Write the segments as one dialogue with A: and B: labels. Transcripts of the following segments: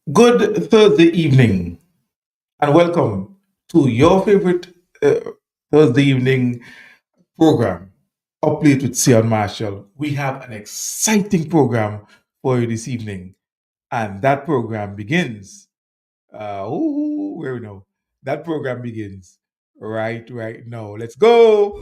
A: Good Thursday evening, and welcome to your favorite Thursday evening program, Up Late with Sion Marshall. We have an exciting program for you this evening, and that program begins. Where we know that program begins right now. Let's go.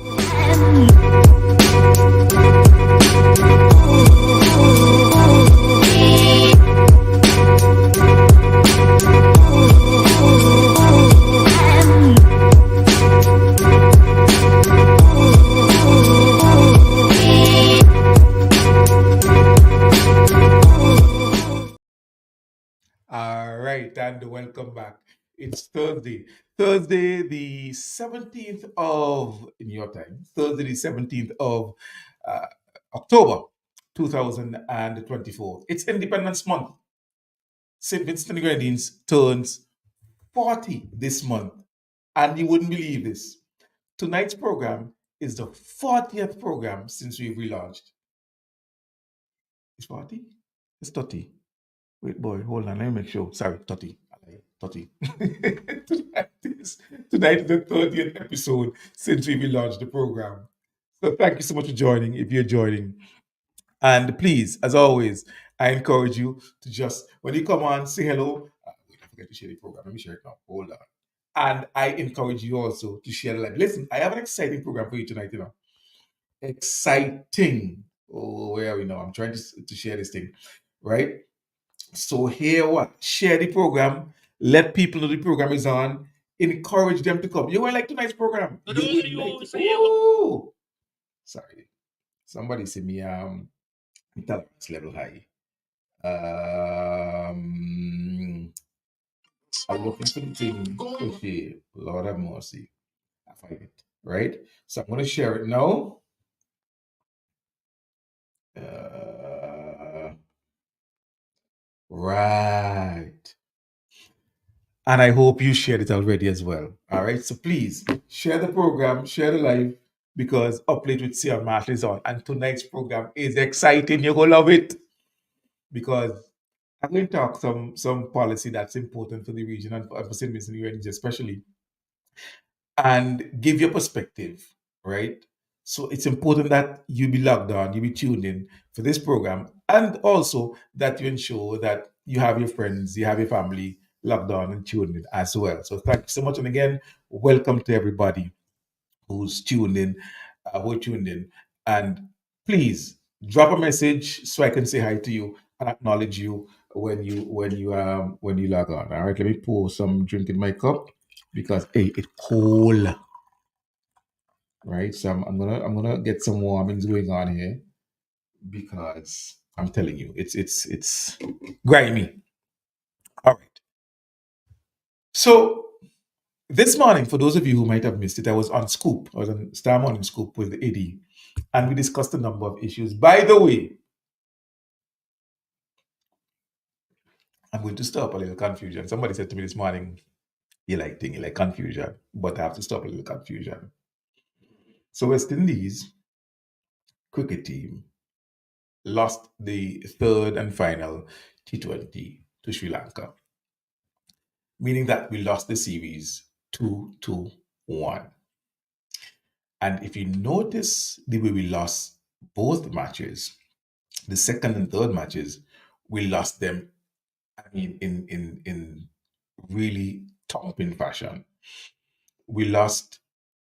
A: All right, and welcome back. It's Thursday the 17th of, in your time, Thursday the 17th of uh, October 2024. It's Independence Month. St. Vincent and the Grenadines turns 40 this month, and you wouldn't believe this. Tonight's program is the 40th program since we've relaunched. It's 40? It's 30. Wait, boy, hold on. Let me make sure. Sorry, 30. 30. Tonight is the 30th episode since we launched the program. So thank you so much for joining, if you're joining. And please, as always, I encourage you to just, when you come on, say hello. Wait, I forget to share the program. Let me share it now. Hold on. And I encourage you also to share the live. Listen, I have an exciting program for you tonight, Exciting. Oh, where are we now? I'm trying to share this thing, right? So here what? Share the program. Let people know the program is on. Encourage them to come. You will like tonight's program. Ooh. Sorry. Somebody say me tolerance level high. I'm looking for the thing. Okay. Lord have mercy. I find it. Right? So I'm gonna share it now. Right. And I hope you shared it already as well. All right. So please share the program, share the live, because Up Late with Sion Marshall is on. And tonight's program is exciting. You're gonna love it. Because I'm going to talk some policy that's important for the region and for St. Vincent and Grenadines especially, and give your perspective, right? So it's important that you be logged on, you be tuned in for this program, and also that you ensure that you have your friends, you have your family logged on and tuned in as well. So thank you so much. And again, welcome to everybody who's tuned in, who tuned in. And please drop a message so I can say hi to you and acknowledge you when you log on. All right, let me pour some drink in my cup because hey, it's cold, right? So I'm gonna get some warmings going on here because I'm telling you, it's grimy. All right. So this morning, for those of you who might have missed it, I was on Scoop. I was on Star Morning Scoop with Eddie, and we discussed a number of issues. By the way, I'm going to stop a little confusion. Somebody said to me this morning, you like confusion, but I have to stop a little confusion. So West Indies cricket team lost the third and final T20 to Sri Lanka, meaning that we lost the series 2-1. And if you notice the way we lost both matches, the second and third matches, we lost them, I mean, in really thumping fashion. We lost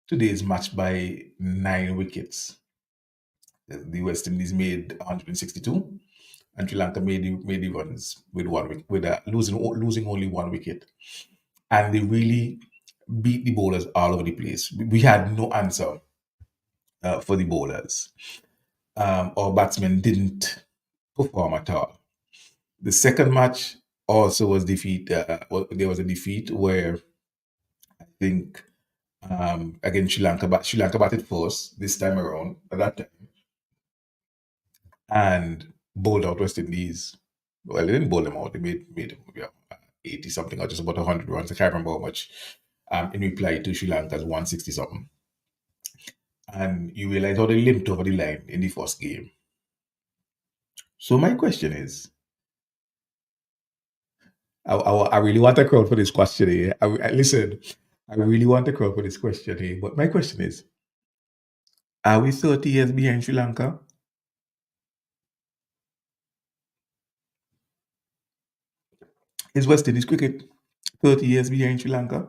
A: today's match by 9 wickets. The West Indies made 162, and Sri Lanka made the runs with losing only 1 wicket, and they really beat the bowlers all over the place. We had no answer for the bowlers. Our batsmen didn't perform at all. The second match also was defeat. There was a defeat where I think against Sri Lanka, but Sri Lanka batted first this time around at that time and bowled out West Indies. Well, they didn't bowl them out. They made them 80 something or just about 100 runs. I can't remember how much. In reply to Sri Lanka's 160 something. And you realize how they limped over the line in the first game. So my question is, I really want a crowd for this question here. Listen, I really want a crowd for this question here. But my question is, are we 30 years behind Sri Lanka? Is West Indies cricket 30 years behind Sri Lanka?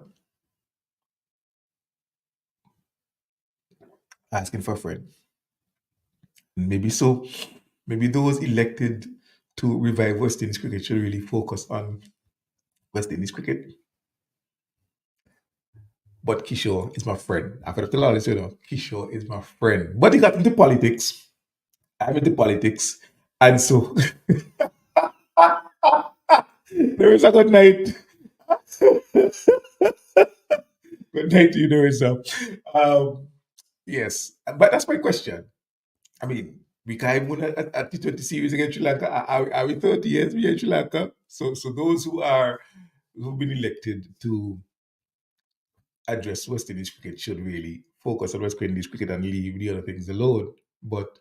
A: Asking for a friend. Maybe so. Maybe those elected to revive West Indies cricket should really focus on West Indies cricket. But Kishore is my friend. I've got to tell all this, Kishore is my friend. But he got into politics. I'm into politics. And so there is a good night. Good night to you, there is a. Yes, but that's my question. I mean, we can't win a T20 series against Sri Lanka. Are we 30 years against Sri Lanka? So those who've been elected to address West Indies cricket should really focus on West Indies cricket and leave the other things alone. But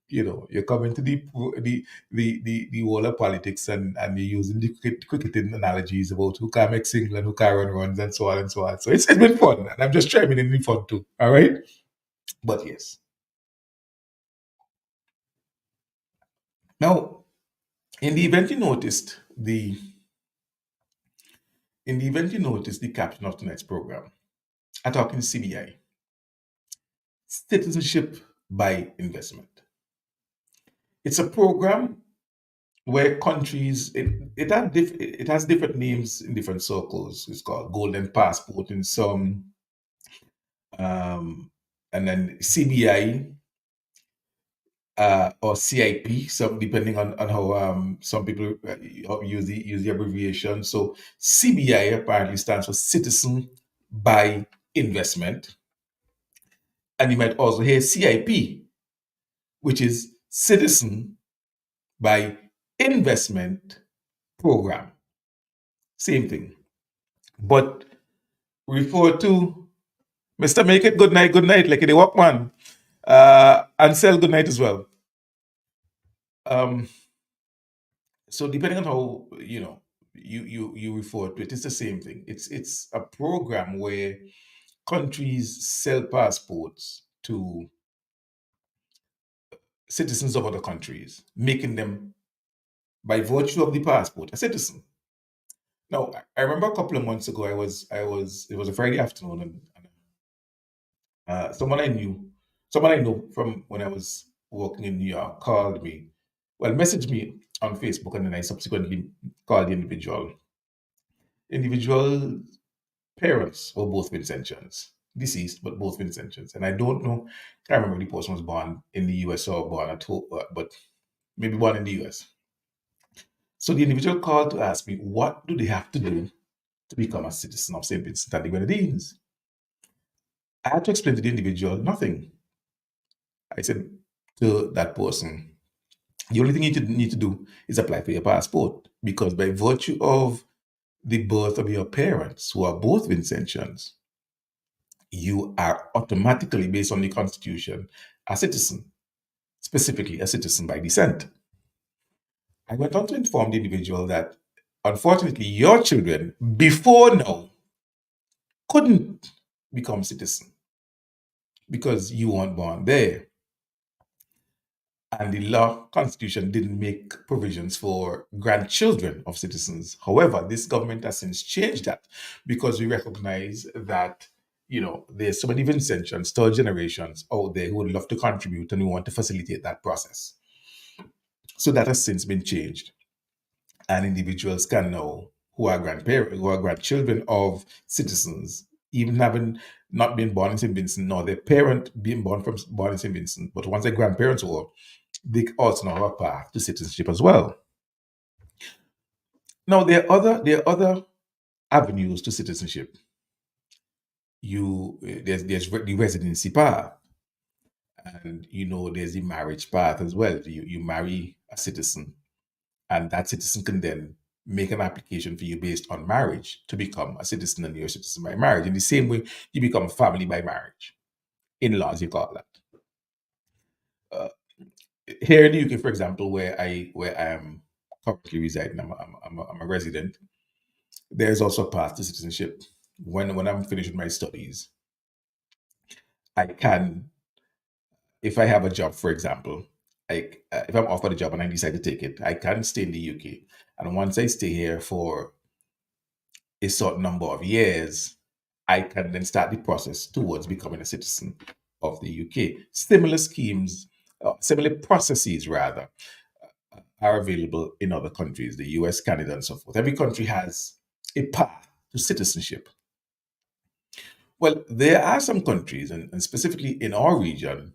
A: you're coming to the world of politics and you're using the cricketing analogies about who can make single and who can run runs and so on and so on. So it's been fun, and I'm just chiming in fun too. All right, but yes. Now, in the event you noticed the caption of tonight's program, I'm talking CBI, citizenship by investment. It's a program where countries it has different names in different circles. It's called Golden Passport in some, um, and then CBI or CIP, some depending on how some people use the abbreviation. So CBI apparently stands for Citizen by Investment, and you might also hear CIP, which is Citizen by Investment Program. Same thing, but refer to Mr. Make It good night, like in the Walkman. And sell good night as well. Um, so depending on how you refer to it, it's the same thing. It's a program where countries sell passports to citizens of other countries, making them, by virtue of the passport, a citizen. Now, I remember a couple of months ago, it was a Friday afternoon, and someone I know from when I was working in New York, called me, well, messaged me on Facebook, and then I subsequently called the individual. Individual parents were both Vincentians, deceased, but both Vincentians. And I don't know, can't remember if the person was born in the US or born at home, but maybe born in the US. So the individual called to ask me, what do they have to do to become a citizen of St. Vincent and the Grenadines? I had to explain to the individual nothing. I said to that person, the only thing you need to do is apply for your passport, because by virtue of the birth of your parents, who are both Vincentians, you are automatically, based on the Constitution, a citizen, specifically a citizen by descent. I went on to inform the individual that unfortunately your children before now couldn't become citizen because you weren't born there. And the law constitution didn't make provisions for grandchildren of citizens. However, this government has since changed that, because we recognize that there's so many Vincentians, third generations out there who would love to contribute, and we want to facilitate that process. So that has since been changed, and individuals can now, who are grandchildren of citizens, even having not been born in St. Vincent, nor their parent being born in St. Vincent, but once their grandparents were, they also now have a path to citizenship as well. Now, there are other avenues to citizenship. There's the residency path, and there's the marriage path as well. You marry a citizen, and that citizen can then make an application for you based on marriage to become a citizen, and you're a citizen by marriage. In the same way, you become family by marriage. In-laws, you call that. Uh, Here in the UK, for example, where I am currently residing, I'm a resident. There's also a path to citizenship. When I'm finished with my studies, I can, if I have a job, for example, like if I'm offered a job and I decide to take it, I can stay in the UK. And once I stay here for a certain number of years, I can then start the process towards becoming a citizen of the UK. Similar schemes, similar processes rather, are available in other countries, the US, Canada, and so forth. Every country has a path to citizenship. Well, there are some countries, and specifically in our region,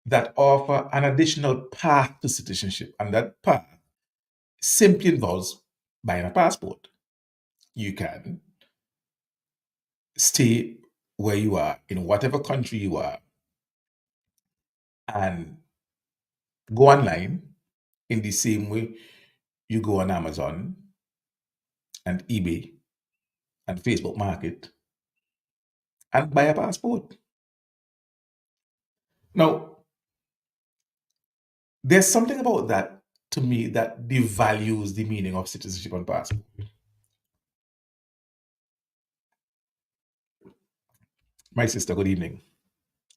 A: that offer an additional path to citizenship. And that path simply involves buying a passport. You can stay where you are, in whatever country you are, and go online in the same way you go on Amazon and eBay and Facebook Market and buy a passport. Now, there's something about that to me that devalues the meaning of citizenship and passport. My sister, good evening.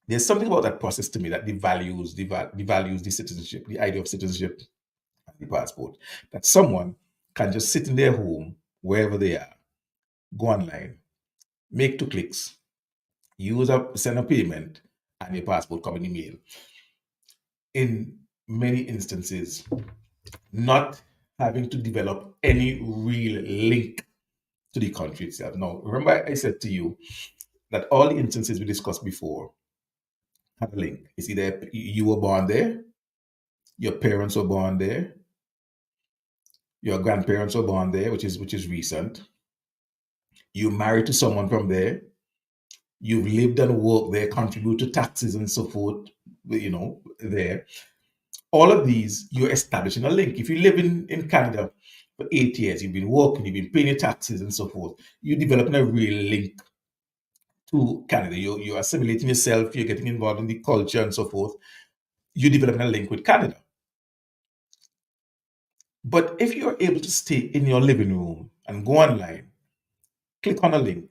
A: There's something about that process to me that devalues the citizenship, the idea of citizenship and the passport. That someone can just sit in their home, wherever they are, go online, make 2 clicks, send a payment, and your passport come in the mail. In many instances, not having to develop any real link to the country itself. Now, remember I said to you that all the instances we discussed before have a link. It's either you were born there, your parents were born there, your grandparents were born there, which is recent. You married to someone from there. You've lived and worked there, contribute to taxes and so forth. There. All of these, you're establishing a link. If you live in Canada for 8 years, you've been working, you've been paying your taxes and so forth. You're developing a real link to Canada. You're assimilating yourself. You're getting involved in the culture and so forth. You're developing a link with Canada. But if you're able to stay in your living room and go online, click on a link,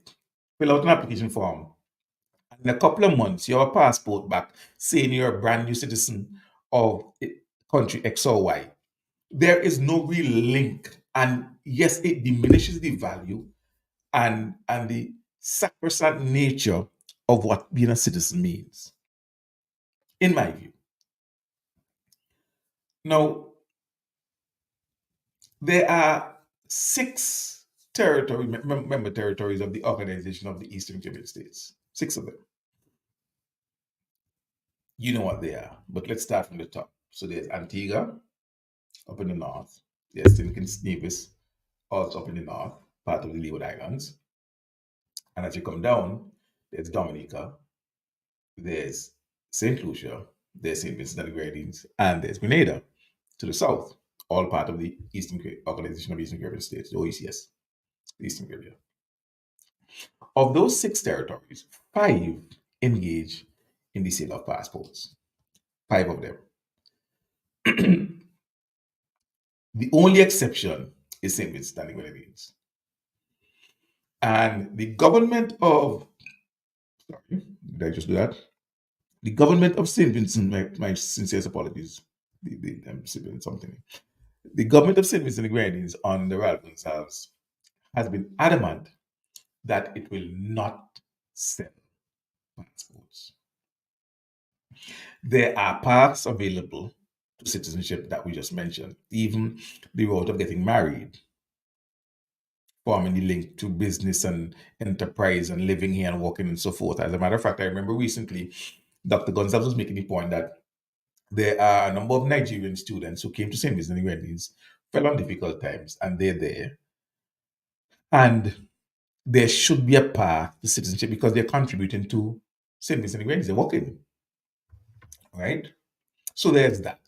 A: fill out an application form, and in a couple of months, you have a passport back saying you're a brand new citizen of country X or Y. There is no real link. And yes, it diminishes the value and the sacrosanct nature of what being a citizen means, in my view. Now, there are 6 member territories of the Organization of the Eastern Caribbean States. 6 of them. You know what they are, but let's start from the top. So there's Antigua up in the north. There's St. Kitts Nevis also up in the north, part of the Leeward Islands. And as you come down, there's Dominica, there's St. Lucia, there's St. Vincent and the Grenadines, and there's Grenada to the south, all part of the Organization of Eastern Caribbean States, the OECS, Eastern Caribbean. Of those 6 territories, 5 engage in the sale of passports. 5 of them. The only exception is St. Vincent and the Grenadines. And the government of, sorry, did I just do that? The government of St. Vincent, my sincerest apologies, I'm sipping something. The government of St. Vincent and the Grenadines on the relevance has been adamant that it will not sell passports. There are paths available to citizenship that we just mentioned, even the route of getting married, forming the link to business and enterprise and living here and working and so forth. As a matter of fact, I remember recently Dr. Gonzalez was making the point that there are a number of Nigerian students who came to St. Vincent and the Grenadines, fell on difficult times, and they're there. And there should be a path to citizenship because they're contributing to St. Vincent and the Grenadines. They're working, right? So there's that.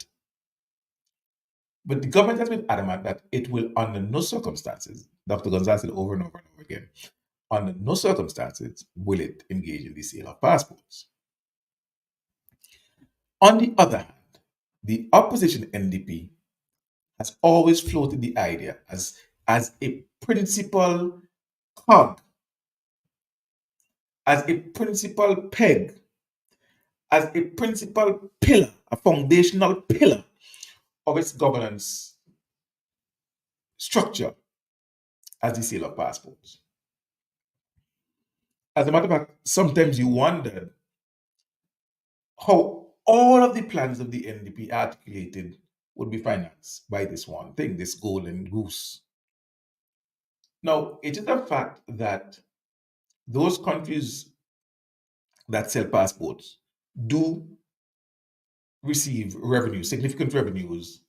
A: But the government has been adamant that it will, under no circumstances, Dr. Gonzalez said over and over and over again, under no circumstances will it engage in the sale of passports. On the other hand, the opposition NDP has always floated the idea as as a principal cog, as a principal peg, as a principal pillar, a foundational pillar of its governance structure as the sale of passports. As a matter of fact, sometimes you wondered how all of the plans of the NDP articulated would be financed by this one thing, this golden goose. Now, it is a fact that those countries that sell passports do receive revenue, significant revenues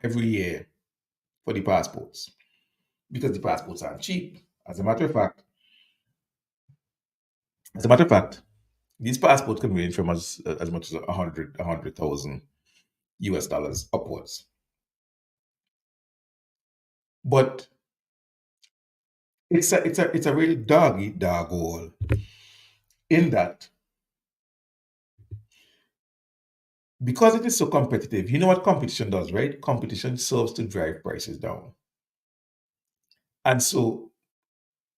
A: every year for the passports because the passports aren't cheap. As a matter of fact, these passports can range from as much as 100,000 US dollars upwards. But it's a really dog eat dog world in that because it is so competitive, you know what competition does, right? Competition serves to drive prices down. And so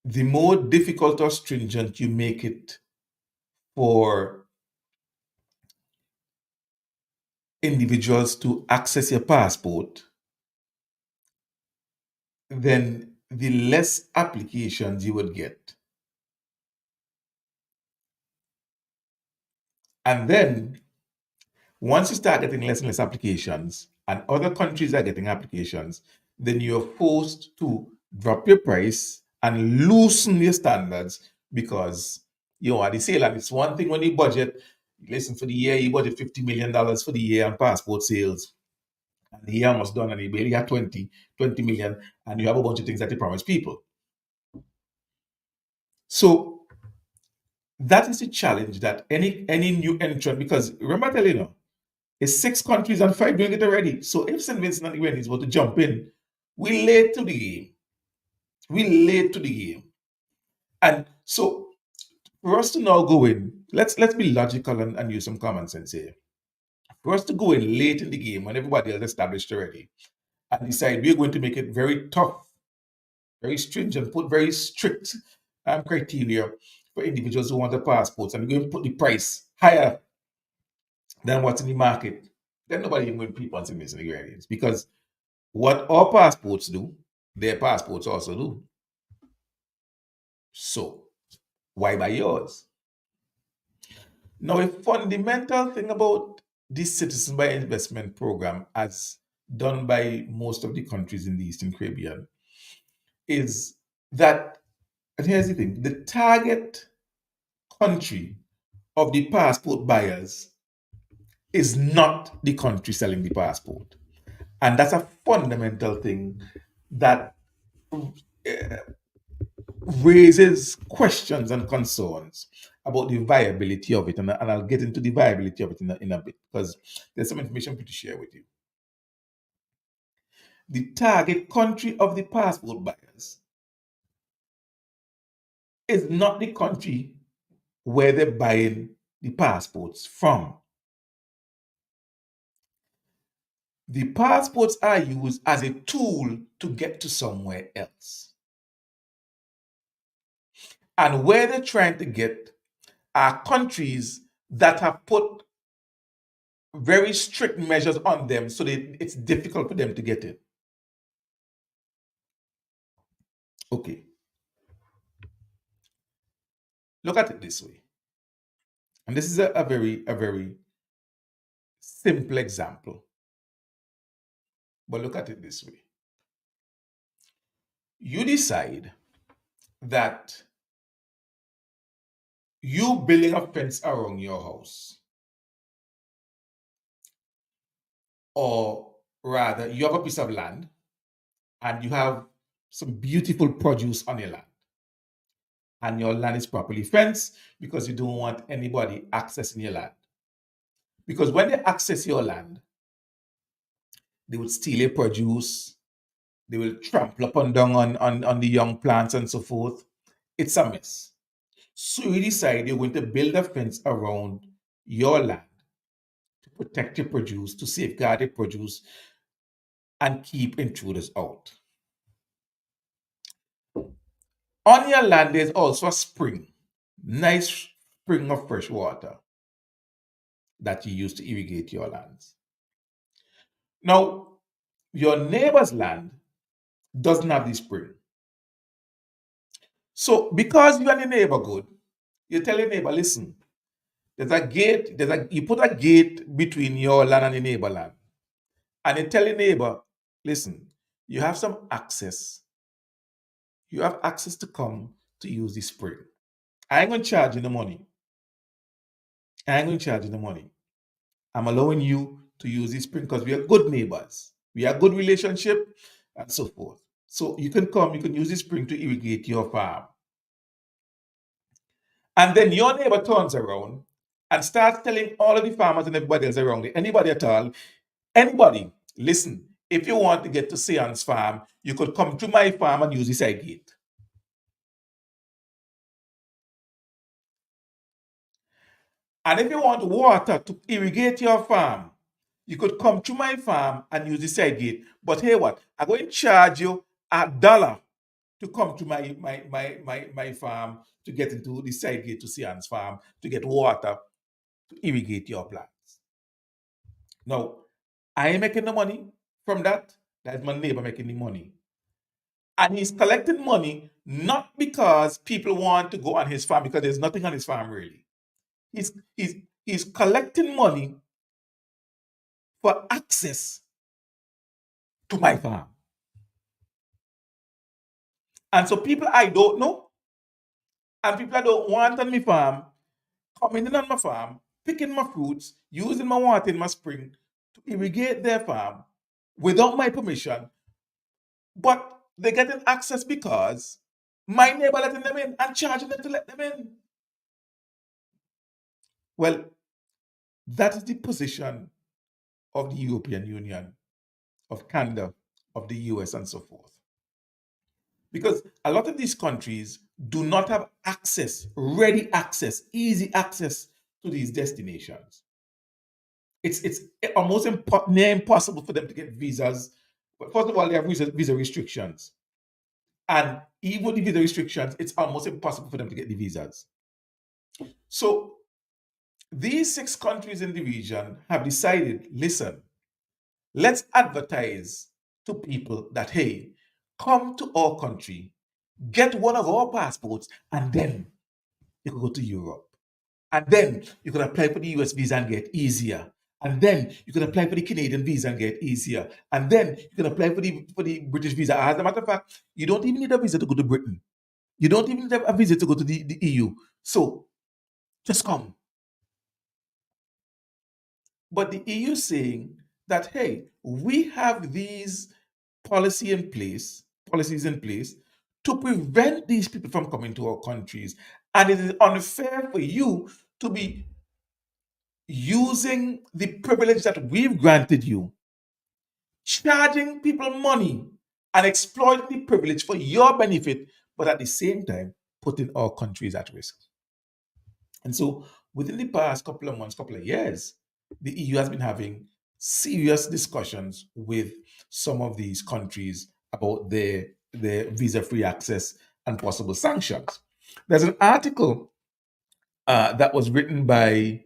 A: the more difficult or stringent you make it for individuals to access your passport, then the less applications you would get. And then once you start getting less and less applications, and other countries are getting applications, then you're forced to drop your price and loosen your standards because you know at the sale. And it's one thing when you budget, listen, for the year, you budget $50 million for the year on passport sales. And the year almost done, and you barely had 20 million, and you have a bunch of things that you promise people. So that is the challenge that any new entrant, because remember I tell you now, it's 6 countries and 5 doing it already. So if St. Vincent and the Grenadines were to jump in, we late to the game. We late to the game. And so for us to now go in, let's be logical and use some common sense here. For us to go in late in the game when everybody else established already and decide we're going to make it very tough, very stringent, put very strict criteria for individuals who want the passports, and we're going to put the price higher than what's in the market, then nobody even going to peep on St. Vincent and the Grenadines because what our passports do, their passports also do. So, why buy yours? Now, a fundamental thing about this Citizen by Investment program, as done by most of the countries in the Eastern Caribbean, is that, and here's the thing, the target country of the passport buyers is not the country selling the passport. And that's a fundamental thing that raises questions and concerns about the viability of it. And I'll get into the viability of it in a bit because there's some information to share with you. The target country of the passport buyers is not the country where they're buying the passports from. The passports are used as a tool to get to somewhere else. And where they're trying to get are countries that have put very strict measures on them so that it's difficult for them to get in. Okay. Look at it this way. And this is a very simple example. But look at it this way. You decide that you building a fence around your house, or rather, you have a piece of land and you have some beautiful produce on your land. And your land is properly fenced because you don't want anybody accessing your land. Because when they access your land, they would steal your produce, they will trample up and down on the young plants and so forth. It's a mess. So you decide you're going to build a fence around your land to protect your produce, to safeguard your produce, and keep intruders out. On your land, there's also a spring, nice spring of fresh water that you use to irrigate your lands. Now, your neighbor's land doesn't have this spring. So, because you're in the neighborhood, you tell your neighbor, listen, there's a gate, you put a gate between your land and the neighbor land. And you tell your neighbor, listen, you have some access. You have access to come to use this spring. I ain't gonna charge you the money. I ain't gonna charge you the money. I'm allowing you to use this spring because we are good neighbors. We have good relationship and so forth. So you can come, you can use this spring to irrigate your farm. And then your neighbor turns around and starts telling all of the farmers and everybody else around it, anybody at all, anybody, listen, if you want to get to Sean's farm, you could come to my farm and use the side gate. And if you want water to irrigate your farm, you could come to my farm and use the side gate. But hey, what? I'm going to charge you $1 to come to my farm to get into the side gate to Sean's farm to get water to irrigate your plants. Now, I ain't making the money from that. That's my neighbor making the money. And he's collecting money not because people want to go on his farm, because there's nothing on his farm really. He's he's he's collecting money for access to my farm. And so people I don't know and people I don't want on my farm coming in on my farm, picking my fruits, using my water in my spring to irrigate their farm without my permission, but they're getting access because my neighbor letting them in and charging them to let them in. Well, that is the position of the European Union, of Canada, of the US, and so forth. Because a lot of these countries do not have access, ready access, easy access to these destinations. It's almost near impossible for them to get visas. But first of all, they have visa restrictions. And even with the visa restrictions, it's almost impossible for them to get the visas. So these 6 countries in the region have decided, listen, let's advertise to people that, hey, come to our country, get one of our passports, and then you can go to Europe. And then you can apply for the US visa and get easier. And then you can apply for the Canadian visa and get easier. And then you can apply for the British visa. As a matter of fact, you don't even need a visa to go to Britain. You don't even need a visa to go to the EU. So just come. But the EU is saying that, hey, we have these policies in place to prevent these people from coming to our countries. And it is unfair for you to be using the privilege that we've granted you, charging people money and exploiting the privilege for your benefit, but at the same time, putting our countries at risk. And so, within the past couple of months, couple of years, the EU has been having serious discussions with some of these countries about their visa-free access and possible sanctions. There's an article that was written by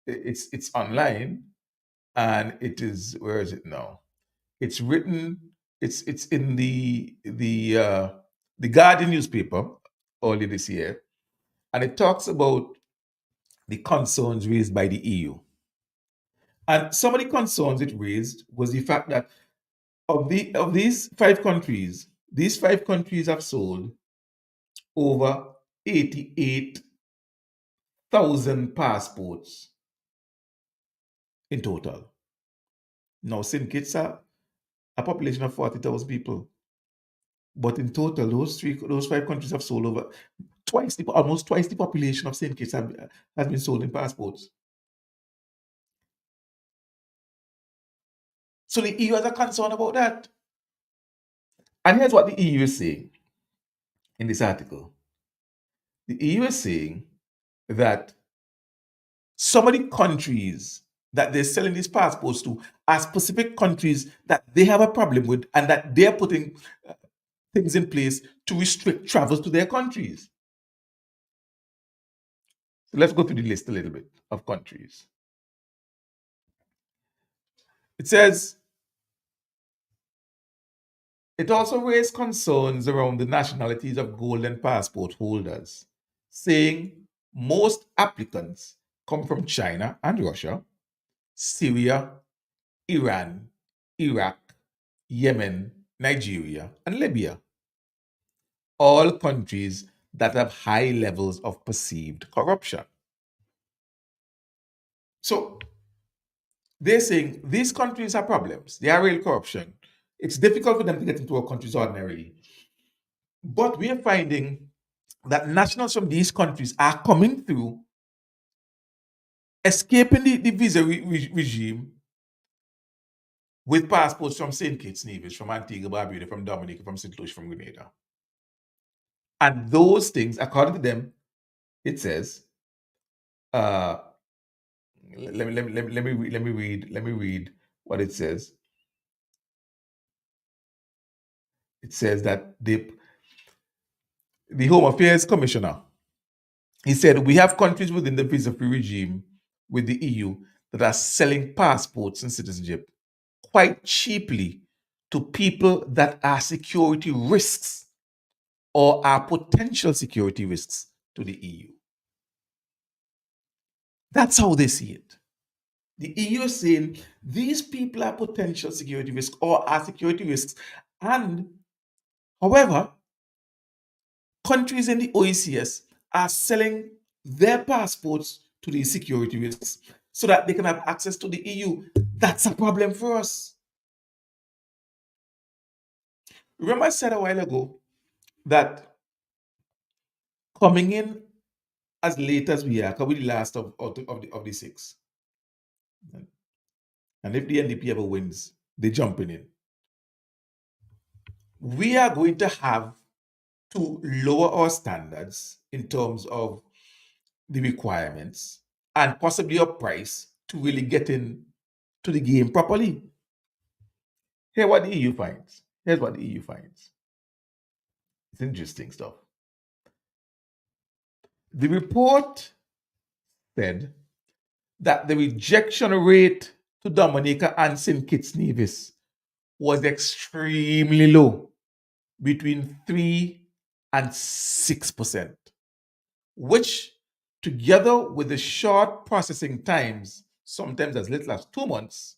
A: it's online and it is, where is it now? It's written. It's in the Guardian newspaper earlier this year, and it talks about the concerns raised by the EU. And some of the concerns it raised was the fact that of these 5 countries, these 5 countries have sold over 88,000 passports in total. Now, St. Kitts are a population of 40,000 people, but in total, those 5 countries have sold over almost twice the population of St. Kitts has been sold in passports. So the EU has a concern about that. And here's what the EU is saying in this article. The EU is saying that some of the countries that they're selling these passports to are specific countries that they have a problem with and that they're putting things in place to restrict travels to their countries. So let's go through the list a little bit of countries. It says it also raised concerns around the nationalities of golden passport holders, saying most applicants come from China and Russia, Syria, Iran, Iraq, Yemen, Nigeria, and Libya, all countries that have high levels of perceived corruption. So they're saying these countries have problems. They are real corruption. It's difficult for them to get into our countries ordinarily. But we are finding that nationals from these countries are coming through, escaping the visa regime with passports from St. Kitts Nevis, from Antigua Barbuda, from Dominica, from St. Lucia, from Grenada. And those things, according to them, it says, uh, let me read what it says. It says that the Home Affairs Commissioner, he said, we have countries within the visa-free regime with the EU that are selling passports and citizenship quite cheaply to people that are security risks or are potential security risks to the EU. That's how they see it. The EU is saying these people are potential security risks or are security risks. And however, countries in the OECS are selling their passports to these security risks so that they can have access to the EU. That's a problem for us. Remember, I said a while ago that coming in as late as we are, because we're the last of the six. And if the NDP ever wins, they're jumping in. We are going to have to lower our standards in terms of the requirements and possibly a price to really get in to the game properly. Here's what the EU finds. Here's what the EU finds. It's interesting stuff. The report said that the rejection rate to Dominica and St. Kitts Nevis was extremely low, between 3 and 6%, which, together with the short processing times, sometimes as little as 2 months,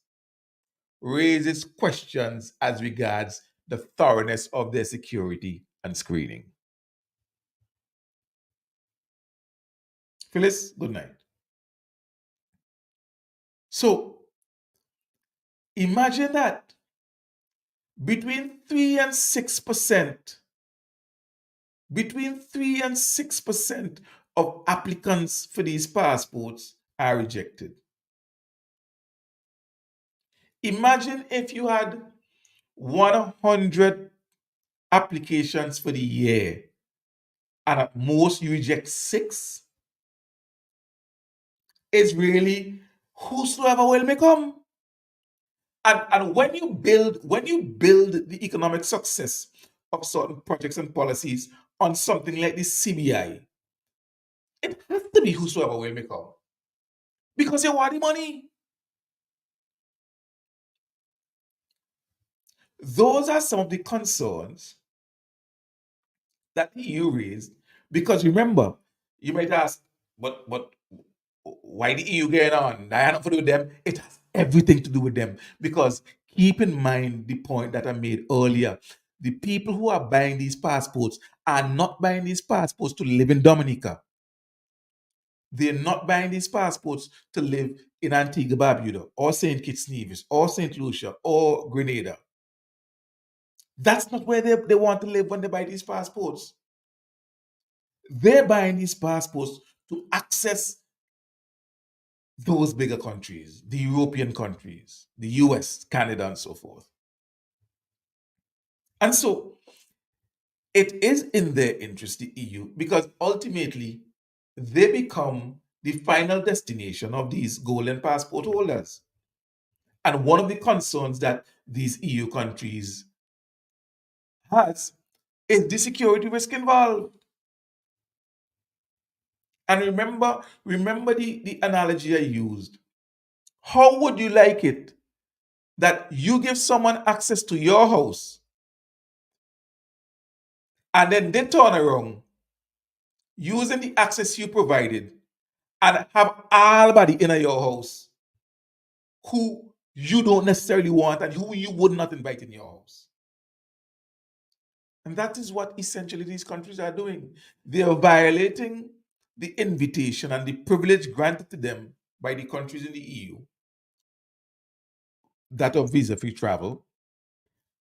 A: raises questions as regards the thoroughness of their security and screening. Phyllis, good night. So imagine that between 3 and 6%, between 3 and 6% of applicants for these passports are rejected. Imagine if you had 100 applications for the year and at most you reject 6. It's really whosoever will may come. And when you build the economic success of certain projects and policies on something like the CBI, it has to be whosoever will may come. Because you want the money. Those are some of the concerns that the EU raised. Because remember, you might ask, but why the EU getting on? That had nothing to do with them. It has everything to do with them. Because keep in mind the point that I made earlier. The people who are buying these passports are not buying these passports to live in Dominica. They're not buying these passports to live in Antigua Barbuda or St. Kitts Nevis or St. Lucia or Grenada. That's not where they want to live when they buy these passports. They're buying these passports to access those bigger countries, the European countries, the US, Canada, and so forth. And so it is in their interest, the EU, because ultimately they become the final destination of these golden passport holders. And one of the concerns that these EU countries has is the security risk involved. And remember the analogy I used. How would you like it that you give someone access to your house and then they turn around using the access you provided and have everybody in your house who you don't necessarily want and who you would not invite in your house? And that is what essentially these countries are doing. They are violating the invitation and the privilege granted to them by the countries in the EU, that of visa free travel,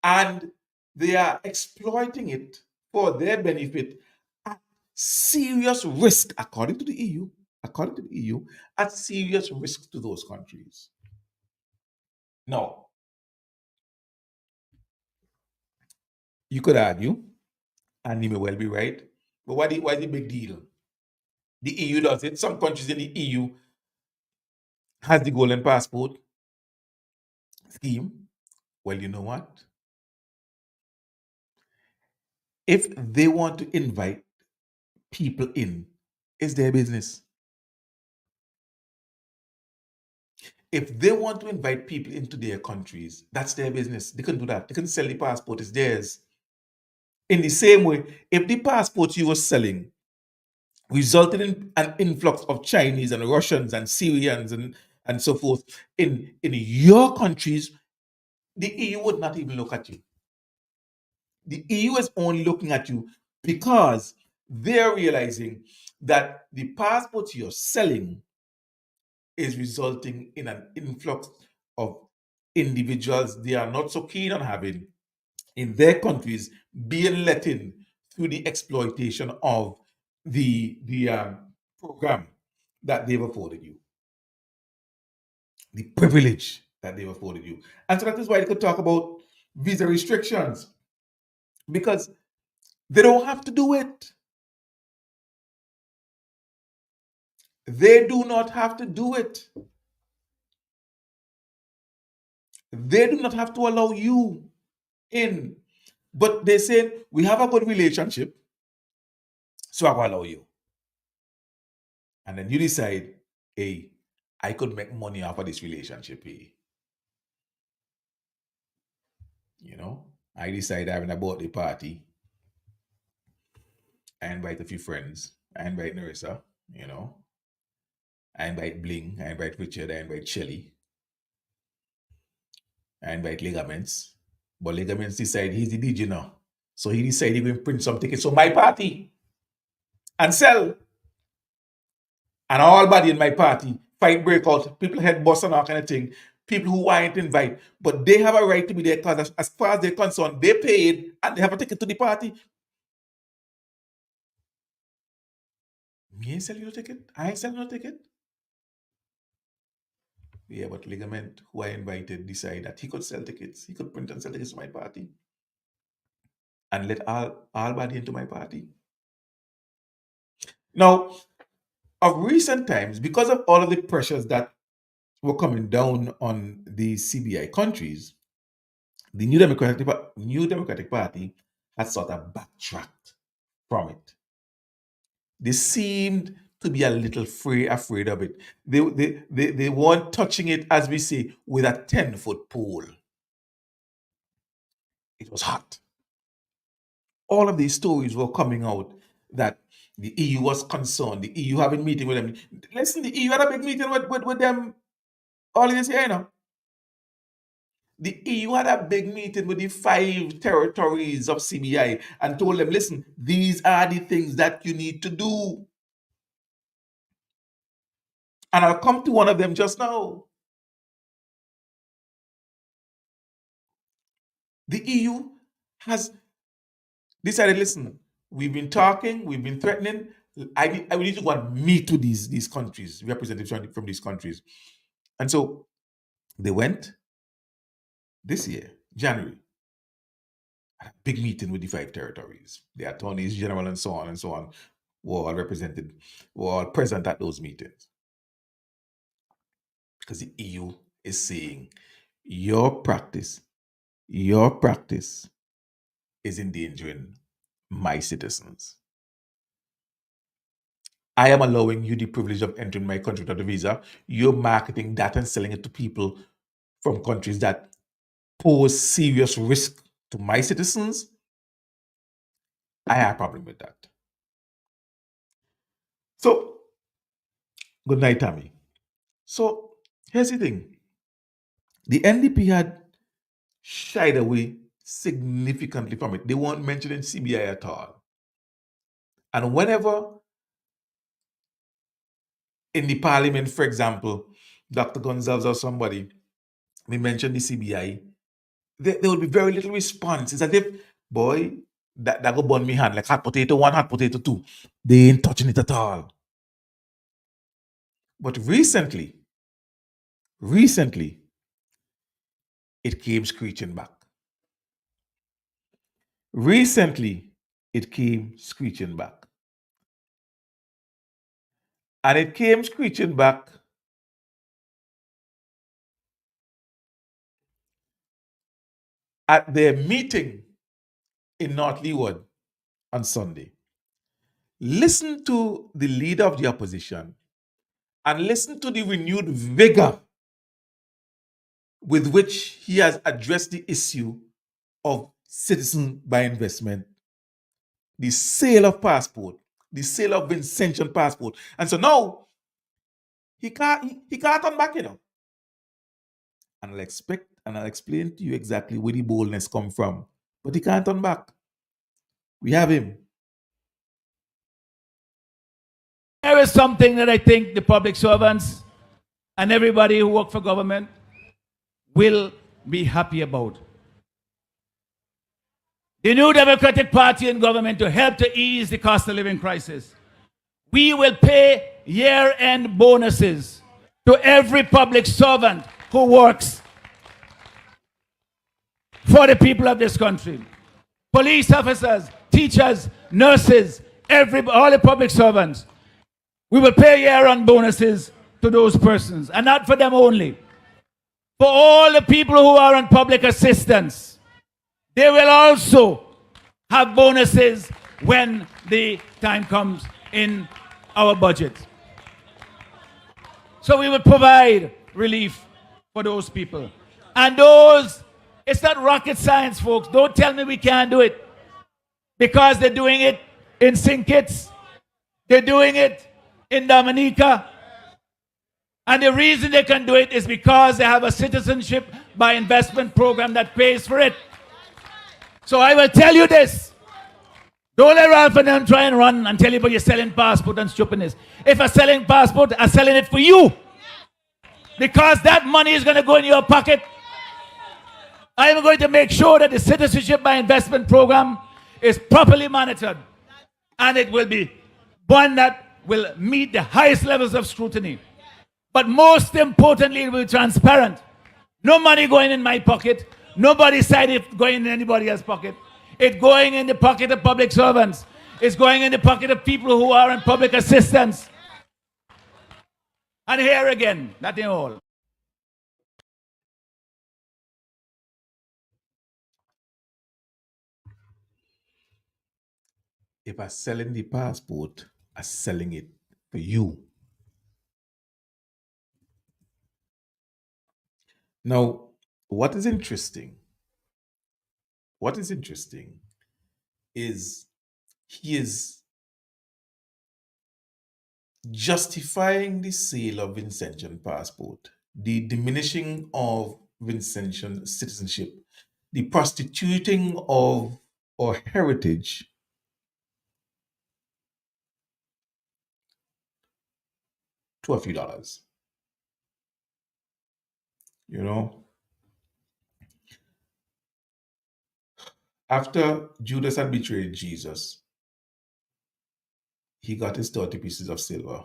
A: and they are exploiting it for their benefit at serious risk, according to the EU, at serious risk to those countries. Now, you could argue, and you may well be right, but why the big deal? The EU does it. Some countries in the EU has the golden passport scheme. Well, you know what? If they want to invite people in, it's their business. If they want to invite people into their countries, that's their business. They can do that. They can sell the passport, it's theirs. In the same way, if the passport you were selling resulted in an influx of Chinese and Russians and Syrians and so forth in your countries, the EU would not even look at you. The EU is only looking at you because they're realizing that the passport you're selling is resulting in an influx of individuals they are not so keen on having in their countries being let in through the exploitation of the program that they've afforded you, the privilege that they've afforded you. And so that is why they could talk about visa restrictions, because they don't have to do it. They do not have to do it. They do not have to allow you in. But they say, we have a good relationship, so I will allow you. And then you decide, hey, I could make money off of this relationship. Hey. You know, I decide having a birthday party. I invite a few friends. I invite Narissa, you know. I invite Bling. I invite Richard. I invite Shelly. I invite Ligaments. But Ligaments decide he's the DJ now. So he decided he will print some tickets for my party and sell. And all body in my party, fight break out, people head bust and all kind of thing. People who aren't invited, but they have a right to be there because as far as they're concerned, they paid and they have a ticket to the party. Me ain't selling no ticket. I ain't selling no ticket. Yeah, but Ligament, who I invited, decided that he could sell tickets. He could print and sell tickets to my party and let all body into my party. Now, of recent times, because of all of the pressures that were coming down on the CBI countries, the New Democratic Party has sort of backtracked from it. They seemed to be a little afraid of it. They weren't touching it, as we say, with a 10-foot pole. It was hot. All of these stories were coming out that the EU was concerned. The EU having meeting with them. Listen, the EU had a big meeting with them all this year, you know. The EU had a big meeting with the 5 territories of CBI and told them, listen, these are the things that you need to do. And I'll come to one of them just now. The EU has decided, listen, we've been talking, we've been threatening. I need to go and meet with these countries, representatives from these countries. And so they went this year, January, had a big meeting with the 5 territories. The attorneys general and so on were all represented, were all present at those meetings. Because the EU is saying your practice is endangering my citizens. I am allowing you the privilege of entering my country without a visa. You're marketing that and selling it to people from countries that pose serious risk to my citizens. I have a problem with that. So, good night, Tammy. So, here's the thing. The NDP had shied away significantly from it. They weren't mentioning CBI at all. And whenever in the parliament, for example, Dr. Gonzalez or somebody, we mentioned the CBI, there will be very little response. It's as if, boy, that go burn me hand like hot potato one, hot potato two. They ain't touching it at all. But recently, it came screeching back. Recently, it came screeching back. And it came screeching back at their meeting in North Leeward on Sunday. Listen to the leader of the opposition and listen to the renewed vigor with which he has addressed the issue of citizen by investment, the sale of passport, the sale of Vincentian passport. And so now he can't turn back, And I'll explain to you exactly where the boldness come from. But he can't turn back. We have him.
B: There is something that I think the public servants and everybody who work for government will be happy about. The New Democratic Party in government to help to ease the cost of living crisis. We will pay year-end bonuses to every public servant who works for the people of this country. Police officers, teachers, nurses, all the public servants. We will pay year-end bonuses to those persons, and not for them only. For all the people who are on public assistance, they will also have bonuses when the time comes in our budget. So we will provide relief for those people. And those, it's not rocket science, folks. Don't tell me we can't do it. Because they're doing it in St. Kitts. They're doing it in Dominica. And the reason they can do it is because they have a citizenship by investment program that pays for it. So I will tell you this. Don't let Ralph and them try and run and tell you about you're selling passport and stupidness. If I'm selling passport, I'm selling it for you. Because that money is going to go in your pocket. I am going to make sure that the citizenship by investment program is properly monitored. And it will be one that will meet the highest levels of scrutiny. But most importantly, it will be transparent. No money going in my pocket. Nobody's side it going in anybody else's pocket. It's going in the pocket of public servants. It's going in the pocket of people who are in public assistance. And here again, nothing all.
A: If I'm selling the passport, I'm selling it for you. Now, what is interesting is he is justifying the sale of Vincentian passport, the diminishing of Vincentian citizenship, the prostituting of our heritage to a few dollars. After Judas had betrayed Jesus, he got his 30 pieces of silver.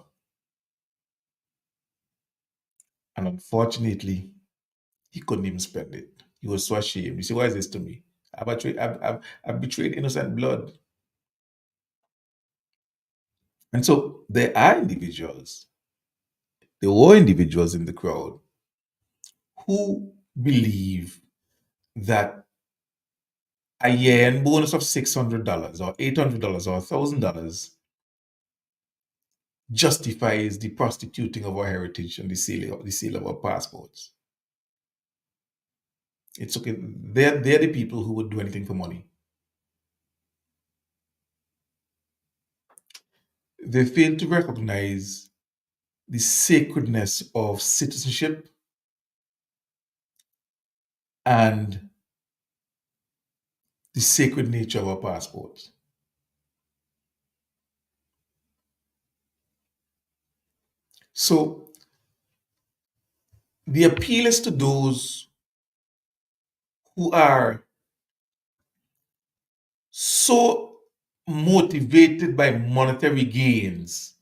A: And unfortunately, he couldn't even spend it. He was so ashamed. You see, why is this to me? I've betrayed innocent blood. And so there were individuals in the crowd who believe that a year-end bonus of $600 or $800 or $1,000 justifies the prostituting of our heritage and the seal of our passports. It's okay. They're the people who would do anything for money. They fail to recognize the sacredness of citizenship and the sacred nature of our passports. So the appeal is to those who are so motivated by monetary gains.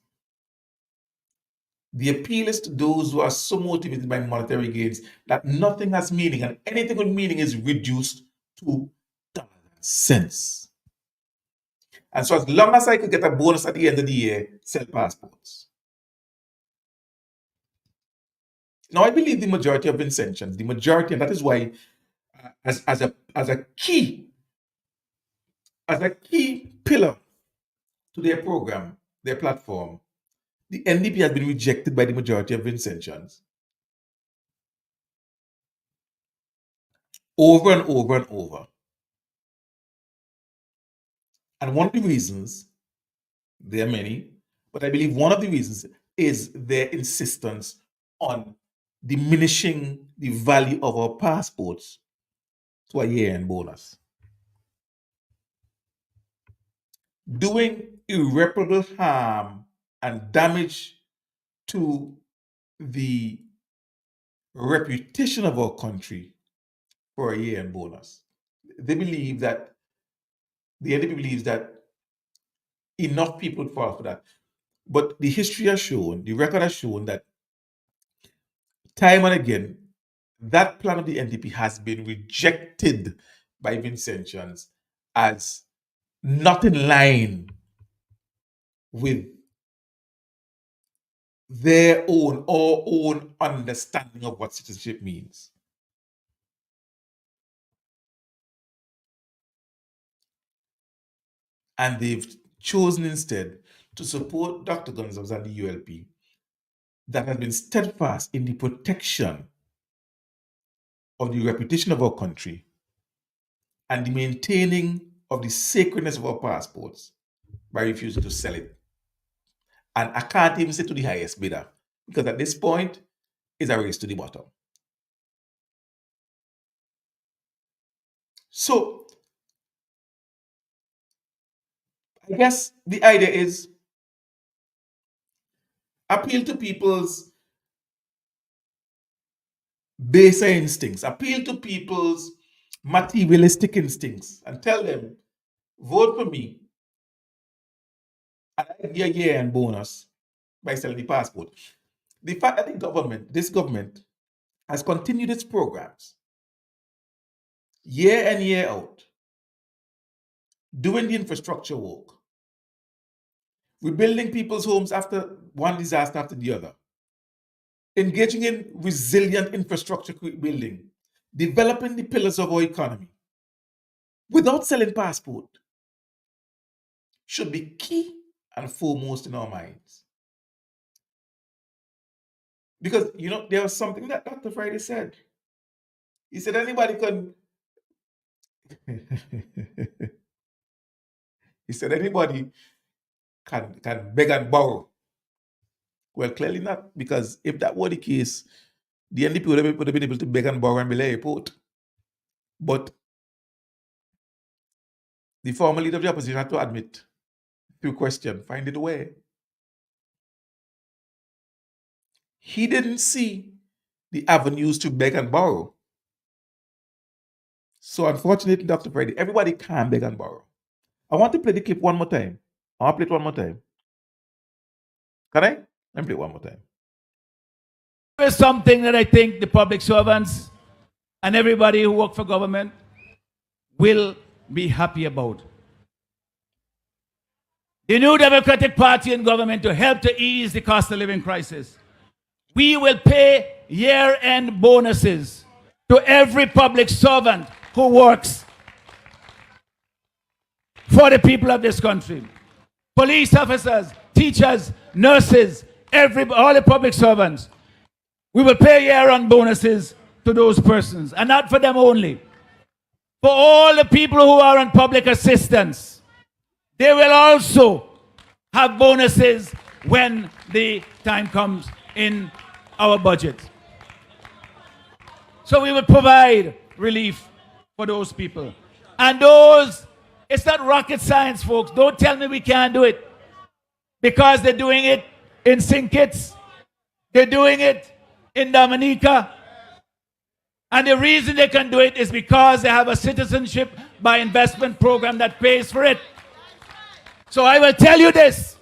A: The appeal is to those who are so motivated by monetary gains that nothing has meaning and anything with meaning is reduced to dollars and cents. And so, as long as I could get a bonus at the end of the year, sell passports. Now, I believe the majority of Vincentians, the majority, and that is why, as a key pillar to their program, their platform, the NDP has been rejected by the majority of Vincentians over and over and over. And one of the reasons, there are many, but I believe one of the reasons is their insistence on diminishing the value of our passports to a year-end bonus. Doing irreparable harm and damage to the reputation of our country for a year-end bonus. They believe that, the NDP believes that enough people would fall for that. But the history has shown, the record has shown that time and again, that plan of the NDP has been rejected by Vincentians as not in line with their own understanding of what citizenship means. And they've chosen instead to support Dr. Gonzalez and the ULP that has been steadfast in the protection of the reputation of our country and the maintaining of the sacredness of our passports by refusing to sell it. And I can't even say to the highest bidder, because at this point, it's a race to the bottom. So, I guess the idea is appeal to people's baser instincts, appeal to people's materialistic instincts, and tell them, vote for me, and I give you a year-end bonus by selling the passport. The fact that this government, has continued its programs year in, year out, doing the infrastructure work, rebuilding people's homes after one disaster after the other, engaging in resilient infrastructure building, developing the pillars of our economy, without selling passport, should be key and foremost in our minds. Because, there was something that Dr. Friday said. He said anybody can... he said anybody can beg and borrow. Well, clearly not, because if that were the case, the NDP would have been able to beg and borrow and build an airport. But the former leader of the opposition had to admit, through question, find it a way. He didn't see the avenues to beg and borrow. So unfortunately, Dr. Friday, everybody can beg and borrow. I want to play the clip one more time. I want to play it one more time. Can I? Let me play it one more time.
B: There is something that I think the public servants and everybody who work for government will be happy about. The New Democratic Party in government to help to ease the cost of living crisis. We will pay year-end bonuses to every public servant who works for the people of this country. Police officers, teachers, nurses, all the public servants. We will pay year-round bonuses to those persons, and not for them only. For all the people who are on public assistance, they will also have bonuses when the time comes in our budget. So we will provide relief for those people. And those, it's not rocket science, folks. Don't tell me we can't do it. Because they're doing it in St. Kitts. They're doing it in Dominica. And the reason they can do it is because they have a citizenship by investment program that pays for it. So I will tell you this.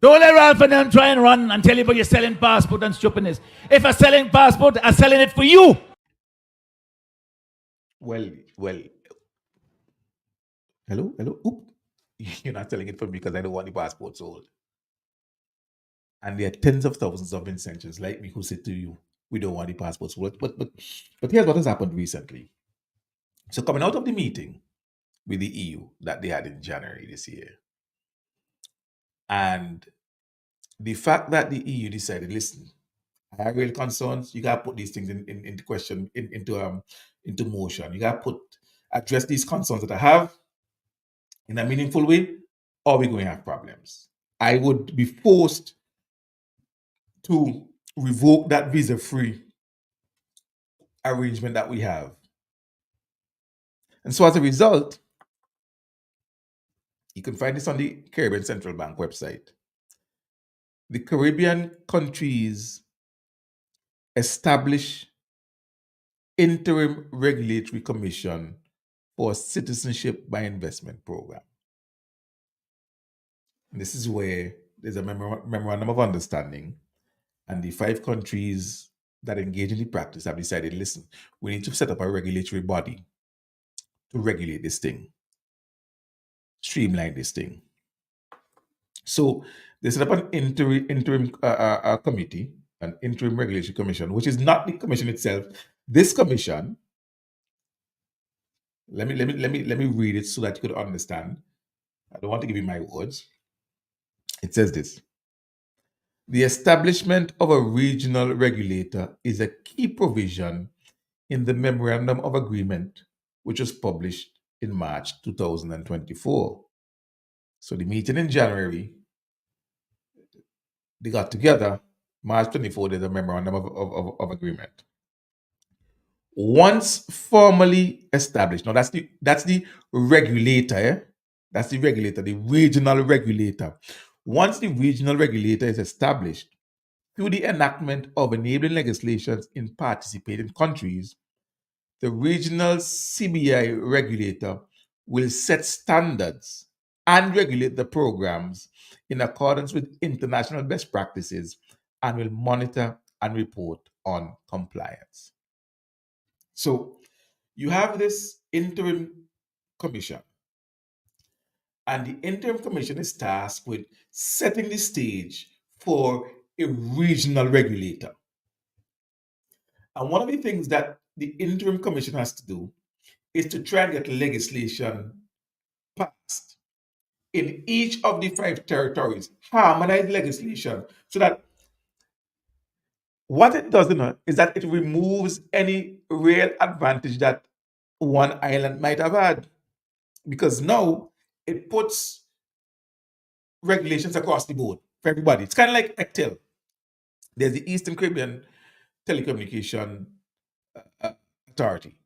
B: Don't let Ralph and them try and run and tell you about you're selling passport and stupidness. If I'm selling passport, I'm selling it for you.
A: Well, hello. Oop. You're not selling it for me because I don't want the passport sold. And there are tens of thousands of Vincentians like me who say to you, we don't want the passports sold. But here's what has happened recently. So coming out of the meeting with the EU that they had in January this year, and the fact that the EU decided, listen, I have real concerns. You gotta put these things into question, into motion. You gotta address these concerns that I have in a meaningful way, or we're going to have problems. I would be forced to revoke that visa-free arrangement that we have. And so as a result, you can find this on the Caribbean Central Bank website. The Caribbean countries establish interim regulatory commission for citizenship by investment program. And this is where there's a memorandum of understanding, and the 5 countries that engage in the practice have decided, listen, we need to set up a regulatory body to regulate this thing, streamline this thing. So they set up an interim committee, an interim regulatory commission, which is not the commission itself. This commission, let me read it so that you could understand. I don't want to give you my words. It says this. The establishment of a regional regulator is a key provision in the Memorandum of Agreement, which was published in March 2024. So the meeting in January, they got together. March 24, there's a Memorandum of Agreement. Once formally established, now that's the regulator, eh? That's the regulator, the regional regulator. Once the regional regulator is established, through the enactment of enabling legislations in participating countries, the regional CBI regulator will set standards and regulate the programs in accordance with international best practices and will monitor and report on compliance. So you have this interim commission, and the interim commission is tasked with setting the stage for a regional regulator. And one of the things that the interim commission has to do is to try and get legislation passed in each of the 5 territories, harmonized legislation, so that what it does is that it removes any real advantage that one island might have had, because now it puts regulations across the board for everybody. It's kind of like ECTEL. There's the Eastern Caribbean Telecommunication Authority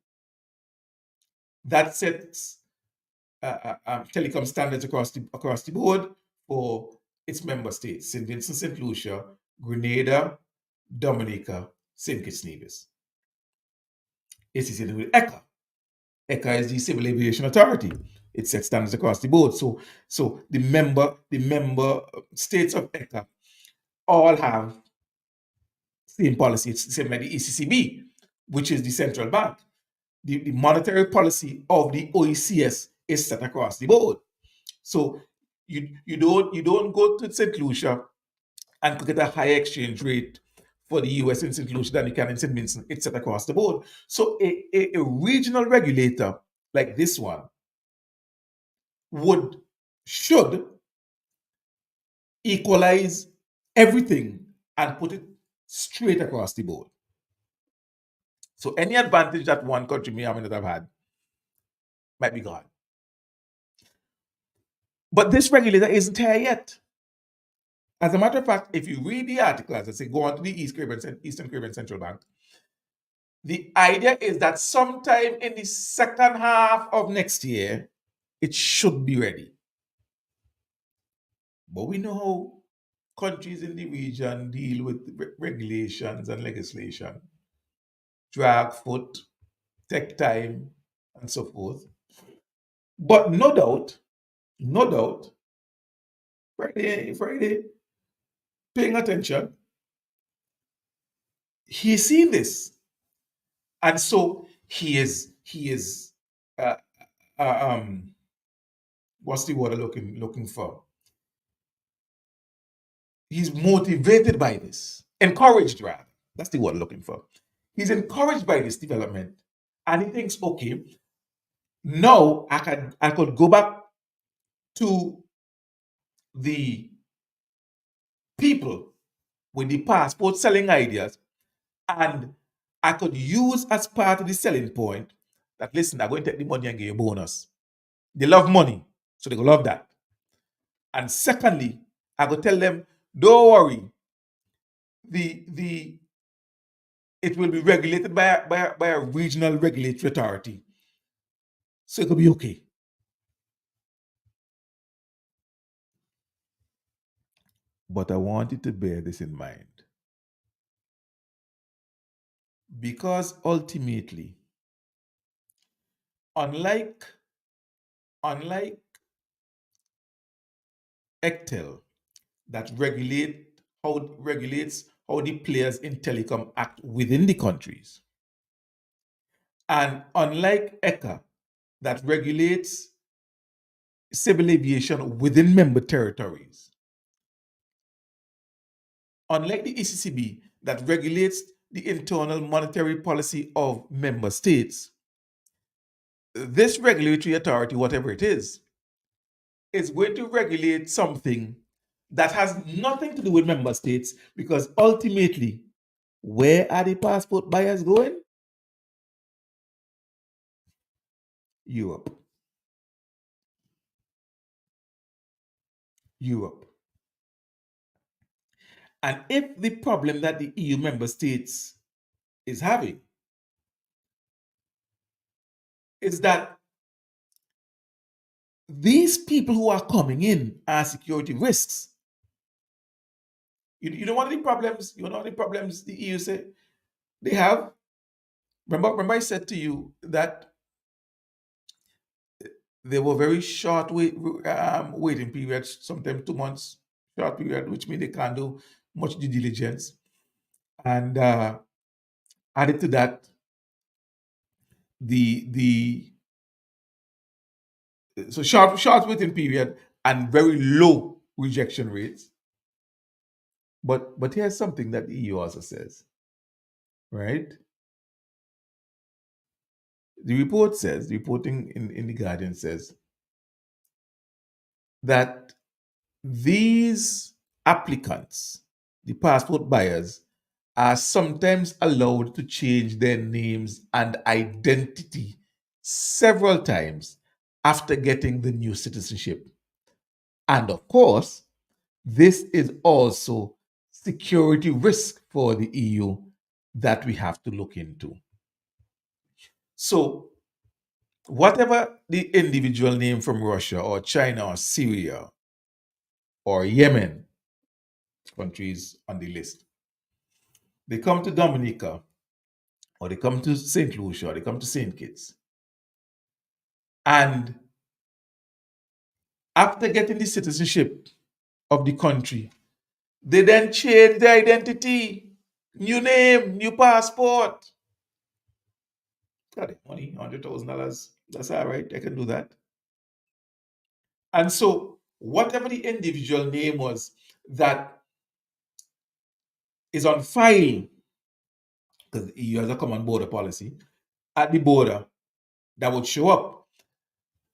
A: that sets telecom standards across the board for its member states: St. Vincent, St. Lucia, Grenada, Dominica, St. Kitts Nevis. It's the same with ECA. ECA is the Civil Aviation Authority. It sets standards across the board. So the member states of ECA all have same policy. It's the same like the ECCB, which is the central bank. The monetary policy of the OECS is set across the board. So you don't go to St. Lucia and get a higher exchange rate for the US in St. Lucia than you can in St. Vincent. It's set across the board. So a regional regulator like this one should equalize everything and put it straight across the board. So any advantage that one country may or may not have had might be gone. But this regulator isn't here yet. As a matter of fact, if you read the article, as I say, go on to the Eastern Caribbean Central Bank, the idea is that sometime in the second half of next year, it should be ready. But we know how countries in the region deal with regulations and legislation, drag foot, take time, and so forth. But no doubt, Friday, paying attention, he's seen this, and so he is, uh, what's the word I'm looking for? He's motivated by this, encouraged rather. That's the word I'm looking for. He's encouraged by this development, and he thinks, okay, now I could go back to the people with the passport selling ideas, and I could use as part of the selling point that, listen, I'm going to take the money and give you a bonus. They love money, so they will love that. And secondly, I could tell them, don't worry, the it will be regulated by a regional regulatory authority. So it could be okay. But I want you to bear this in mind. Because ultimately, unlike ECTEL that regulates how the players in telecom act within the countries, and unlike ECA that regulates civil aviation within member territories, unlike the ECCB that regulates the internal monetary policy of member states, this regulatory authority, whatever it is going to regulate something that has nothing to do with member states, because ultimately, where are the passport buyers going? Europe. Europe. And if the problem that the EU member states is having is that these people who are coming in are security risks. You know one of the problems, the EU say they have? Remember I said to you that there were very short waiting periods, sometimes 2 months, short period, which means they can't do much due diligence. And added to that, the so short waiting period and very low rejection rates. But here's something that the EU also says, right? The reporting in the Guardian says that these applicants, the passport buyers, are sometimes allowed to change their names and identity several times after getting the new citizenship. And of course, this is also security risk for the EU that we have to look into. So, whatever the individual name from Russia or China or Syria or Yemen, countries on the list, they come to Dominica or they come to St. Lucia or they come to St. Kitts. And after getting the citizenship of the country, they then change their identity, new name, new passport. Got it, money, $100,000. That's all right. I can do that. And so, whatever the individual name was that is on file, because the EU has a common border policy, at the border, that would show up.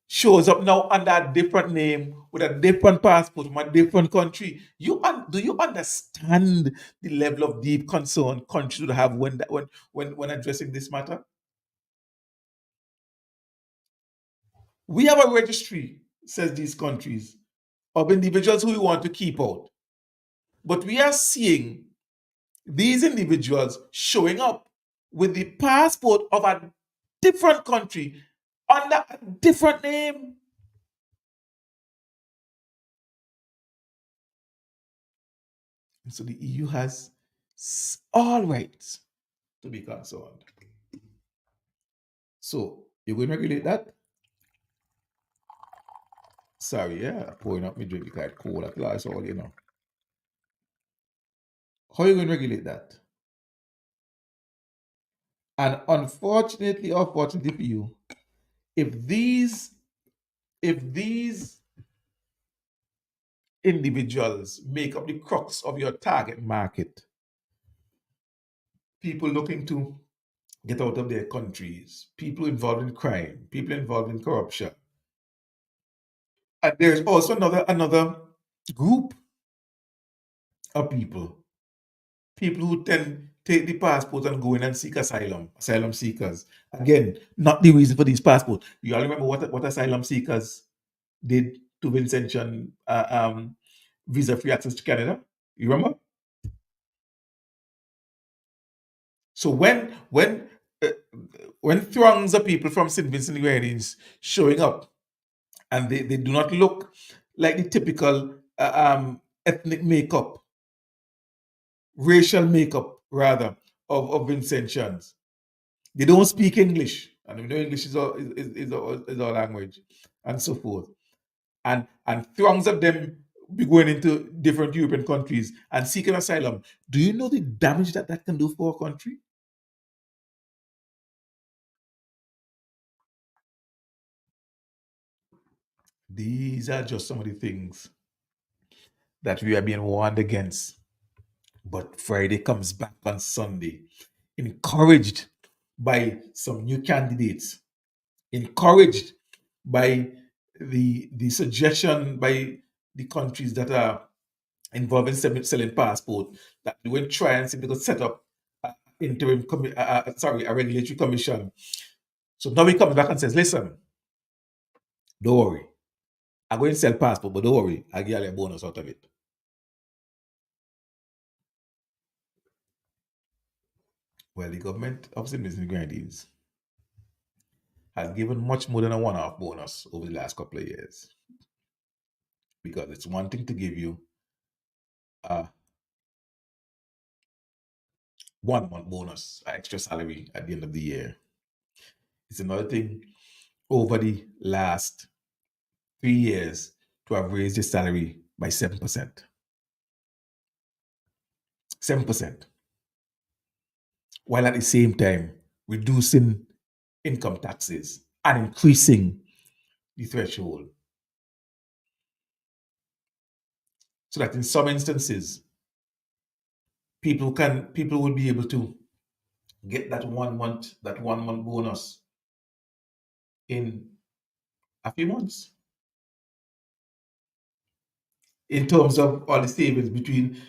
A: shows up now under a different name with a different passport from a different country. Do you understand the level of deep concern countries would have when addressing this matter? We have a registry, says these countries, of individuals who we want to keep out. But we are seeing these individuals showing up with the passport of a different country under a different name. And so the EU has all rights to be concerned. So you're going to regulate that? Sorry, yeah, pouring up my drink because it's cold at last all, you know. How are you going to regulate that? And unfortunately or fortunately for you, if these individuals make up the crux of your target market, people looking to get out of their countries, people involved in crime, people involved in corruption. And there's also another group of people who then take the passport and go in and seek asylum seekers. Again, not the reason for these passports. You all remember what asylum seekers did to Vincentian visa-free access to Canada? You remember? So uh, when throngs of people from St. Vincent and the Grenadines showing up, and they do not look like the typical ethnic makeup, racial makeup rather, of Vincentians. They don't speak English, and we know English is our language, and so forth. And throngs of them be going into different European countries and seeking asylum. Do you know the damage that can do for a country? These are just some of the things that we are being warned against. But Friday comes back on Sunday, encouraged by some new candidates, encouraged by the suggestion by the countries that are involved in selling passport that they will try and see if they could set up a regulatory commission. So now he comes back and says, listen, don't worry. I'm going to sell passport, but don't worry, I'll give you a bonus out of it. Well, the government of St. Vincent and Grenadines has given much more than a one-off bonus over the last couple of years. Because it's one thing to give you a 1 month bonus, an extra salary at the end of the year. It's another thing over the last 3 years to have raised your salary by 7%. 7%. While at the same time reducing income taxes and increasing the threshold. So that in some instances, people will be able to get that 1 month bonus in a few months. In terms of all the savings between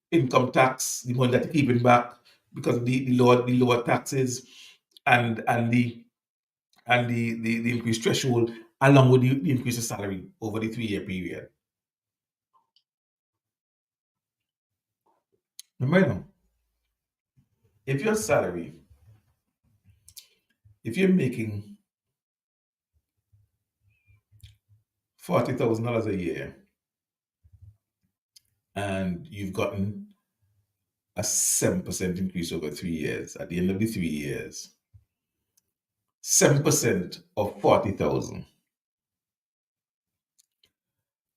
A: income tax, the money that you're keeping back because of the lower taxes and the increased threshold, along with the increase of salary over the 3 year period. Remember, if your salary, if you're making $40,000 a year and you've gotten a 7% increase over 3 years, at the end of the 3 years, 7% of 40,000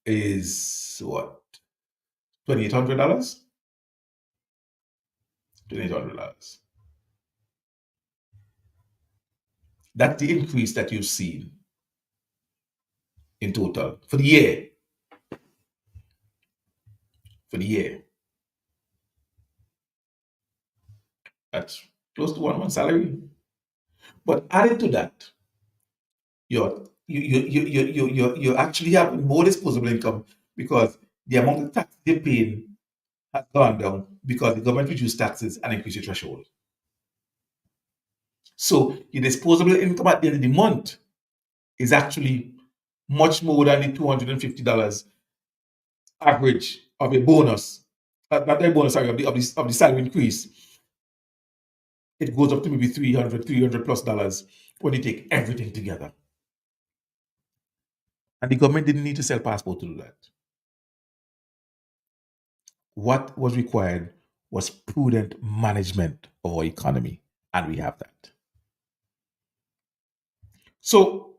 A: is what? $2,800? $2,800. That's the increase that you've seen in total for the year. For the year. That's close to 1 month salary. But added to that, your you actually have more disposable income because the amount of tax they're paying has gone down because the government reduced taxes and increased the threshold. So your disposable income at the end of the month is actually much more than the $250 average of a bonus. Not a bonus, sorry, of the salary increase. It goes up to maybe $300 plus dollars when you take everything together. And the government didn't need to sell passport to do that. What was required was prudent management of our economy, and we have that. So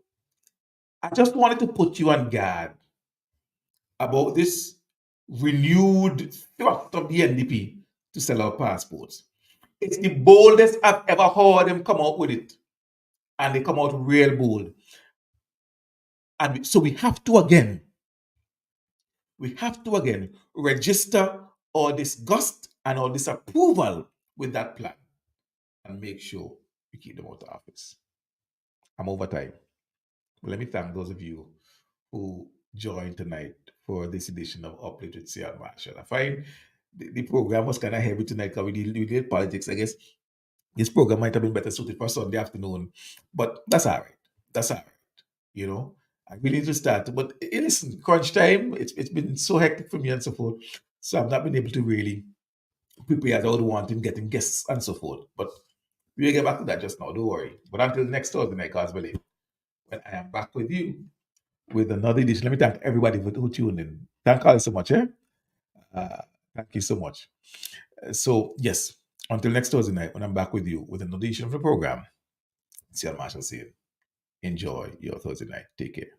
A: I just wanted to put you on guard about this renewed thrust of the NDP to sell our passports. It's the boldest I've ever heard them come out with it, and they come out real bold. And so we have to again register our disgust and our disapproval with that plan and make sure we keep them out of office. I'm over time. Well, let me thank those of you who joined tonight for this edition of Uplift with CR Marshall. I find the program was kind of heavy tonight because we did politics. I guess this program might have been better suited for Sunday afternoon, but that's all right. That's all right. You know, I really need to start. But listen, crunch time, it's been so hectic for me and so forth. So I've not been able to really prepare as I would want in getting guests and so forth. But we'll get back to that just now, don't worry. But until next Thursday night, God willing, when I am back with you with another edition. Let me thank everybody who tuned in. Thank you so much. Thank you so much. So, yes, until next Thursday night, when I'm back with you with another edition of the program, CL Marshall saying, enjoy your Thursday night. Take care.